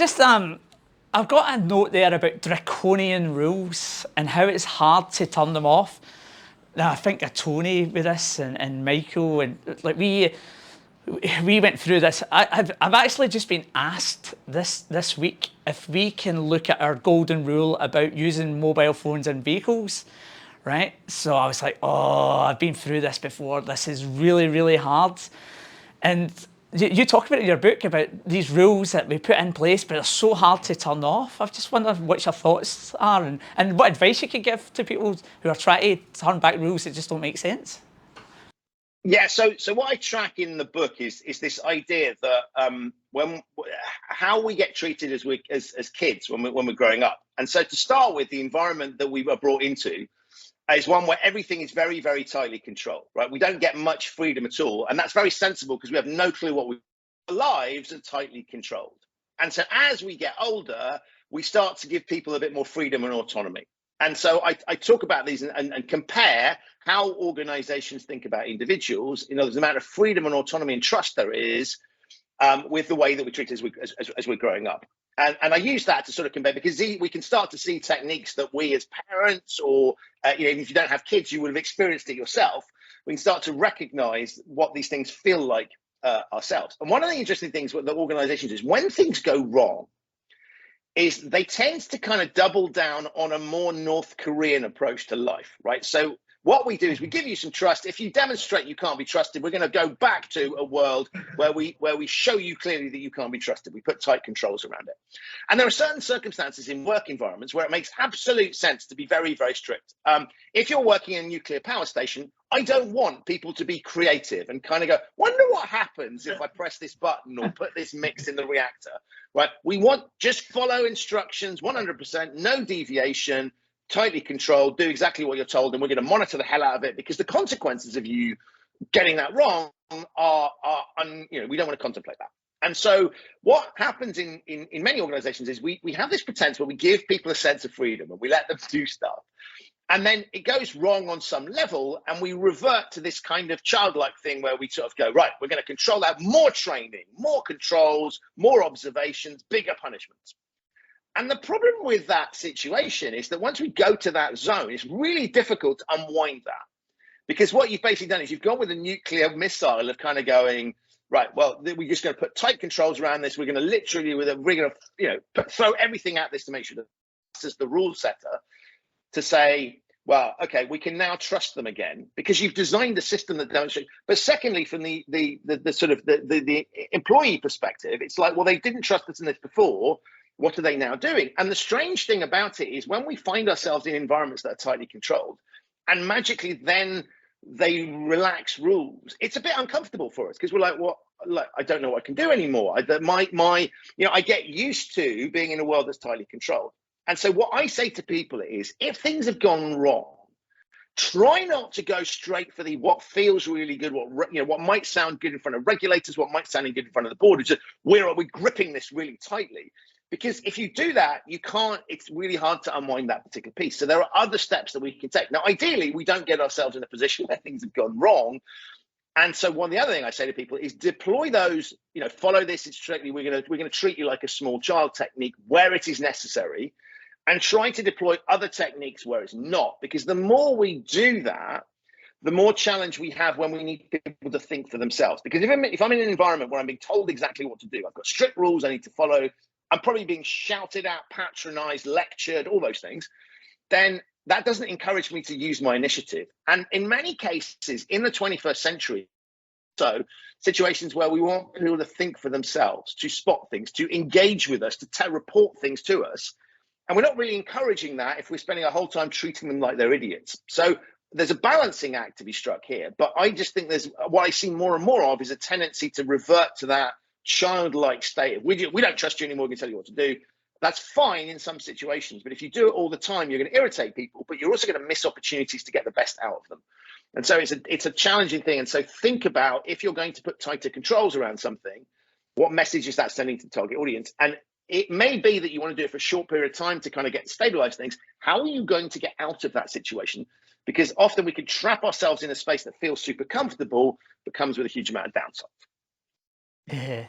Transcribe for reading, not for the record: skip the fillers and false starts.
just I've got a note there about draconian rules and how it's hard to turn them off. Now, I think of Tony with this and Michael and like we went through this. I've actually just been asked this week if we can look at our golden rule about using mobile phones in vehicles, right? So I was like, oh, I've been through this before. This is really, really hard. And you talk about it in your book about these rules that we put in place, but they're so hard to turn off. I've just wondered what your thoughts are and what advice you could give to people who are trying to turn back rules that just don't make sense. Yeah, so what I track in the book is this idea that how we get treated as kids when we're growing up. And so to start with, the environment that we were brought into is one where everything is very, very tightly controlled, right? We don't get much freedom at all. And that's very sensible because we have no clue what our lives are tightly controlled. And so as we get older, we start to give people a bit more freedom and autonomy. And so I talk about these and compare how organizations think about individuals, the amount of freedom and autonomy and trust there is with the way that we treat as we're growing up. And I use that to sort of compare, because we can start to see techniques that we as parents, or even if you don't have kids, you would have experienced it yourself. We can start to recognize what these things feel like ourselves. And one of the interesting things with the organizations is when things go wrong, is they tend to kind of double down on a more North Korean approach to life, right? So what we do is we give you some trust. If you demonstrate you can't be trusted, we're going to go back to a world where we show you clearly that you can't be trusted. We put tight controls around it. And there are certain circumstances in work environments where it makes absolute sense to be very, very strict. If you're working in a nuclear power station, I don't want people to be creative and kind of go, wonder what happens if I press this button or put this mix in the reactor, right? We want just follow instructions, 100%, no deviation, tightly controlled, do exactly what you're told, and we're going to monitor the hell out of it, because the consequences of you getting that wrong are we don't want to contemplate that. And so what happens in many organizations is we have this pretense where we give people a sense of freedom and we let them do stuff. And then it goes wrong on some level, and we revert to this kind of childlike thing where we sort of go, right, we're going to control that, more training, more controls, more observations, bigger punishments. And the problem with that situation is that once we go to that zone, it's really difficult to unwind that. Because what you've basically done is you've gone with a nuclear missile of kind of going, right, well, we're just going to put tight controls around this. We're going to literally, throw everything at this to make sure that this is the rule setter, to say, well, okay, we can now trust them again because you've designed a system that demonstrates. But secondly, from the sort of the employee perspective, it's like, well, they didn't trust us in this before. What are they now doing? And the strange thing about it is when we find ourselves in environments that are tightly controlled and magically then they relax rules, it's a bit uncomfortable for us because we're like, well, I don't know what I can do anymore. I get used to being in a world that's tightly controlled. And so what I say to people is, if things have gone wrong, try not to go straight for what feels really good, what might sound good in front of regulators, what might sound good in front of the board. It's just, we're gripping this really tightly. Because if you do that, it's really hard to unwind that particular piece. So there are other steps that we can take. Now, ideally, we don't get ourselves in a position where things have gone wrong. And so the other thing I say to people is deploy those, follow this strictly. We're going to treat you like a small child technique where it is necessary, and try to deploy other techniques where it's not. Because the more we do that, the more challenge we have when we need people to think for themselves. Because if I'm in an environment where I'm being told exactly what to do, I've got strict rules I need to follow, I'm probably being shouted at, patronized, lectured, all those things, then that doesn't encourage me to use my initiative. And in many cases in the 21st century, so situations where we want people to think for themselves, to spot things, to engage with us, to report things to us. And we're not really encouraging that if we're spending our whole time treating them like they're idiots. So there's a balancing act to be struck here. But I just think what I see more and more of is a tendency to revert to that childlike state of, we don't trust you anymore, we can tell you what to do. That's fine in some situations, but if you do it all the time, you're going to irritate people, but you're also going to miss opportunities to get the best out of them. And so it's a challenging thing. And so think about, if you're going to put tighter controls around something, what message is that sending to the target audience? And it may be that you want to do it for a short period of time to kind of stabilize things. How are you going to get out of that situation? Because often we can trap ourselves in a space that feels super comfortable, but comes with a huge amount of downside. Yeah.